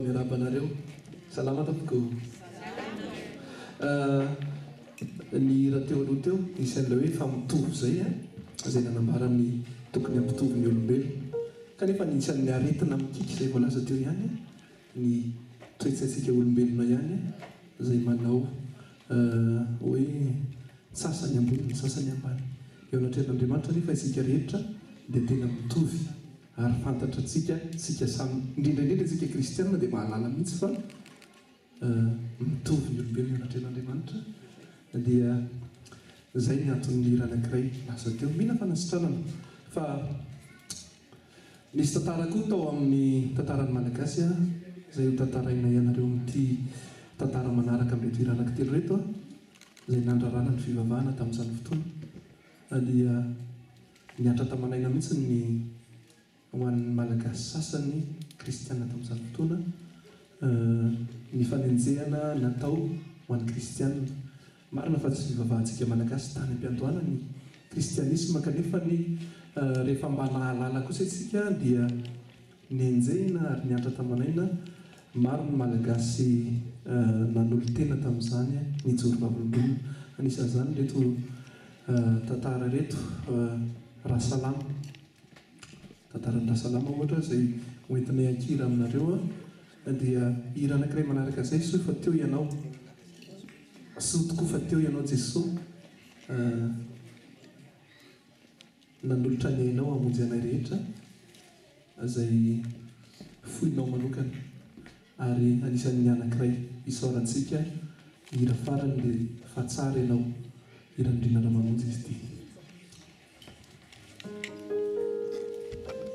Miarabanareo salama tapoko ny raha teo aloha teo isan'ilay hoe fa mitovy zay zay nanambarany tokony hampitovy ny olombelo kanefa ny isan'ny aretina mikiky zay voalaza teo ihany ny toetsatsika olombelona ihany zay manao hoe sasany ambony ny sasany ambany eo anatrehan'Andriamanitra nefa isika rehetra dia tena mitovy ary fantatratsika sika samy indrindraindrindra tsika kristianina dia mahalala mihitsy fa mitovy ny olombelona anatrehan'Andriamanitra dia zay ny anton'ny hira anankiray lasa teo mila fanasitranana fa nisy tantara koa tao amin'ny tantarany malagasy zay ho tantaraina ianareo amin'ity tantara manaraka mety hira anankitelo reto zay nandrarana ny fivavahana tamin'izany fotoana dia niatra tamanaina mihitsy ny hoan'ny malagasy sasany kristianina tamin'izany fotoana ny fanenjehana natao ho an'ny kristianina marina fa tsy fivavahantsika malagasy tany am-piantohana ny kristianisma kanefa ny rehefa mba nahalala kosa itsika dia nienjehina ary niatra tamanaina maro ny malagasy nanolo tena tamin'izany nijoro vavolombelona anisan'izany reto tantara reto rahasalama tantarany rahasalama ohatra zay hoentinay ankira aminareo dia hira anankiray manaraka zay so fa teo ianao soa tokoa fa teo ianao Jesosy nanolotra ny ainao hamonjy anay rehetra zay foinao manokana ary anisan'ny anankiray isaorantsika hira farany dia fa tsara ianao hira ndrinana mamonjy izy ity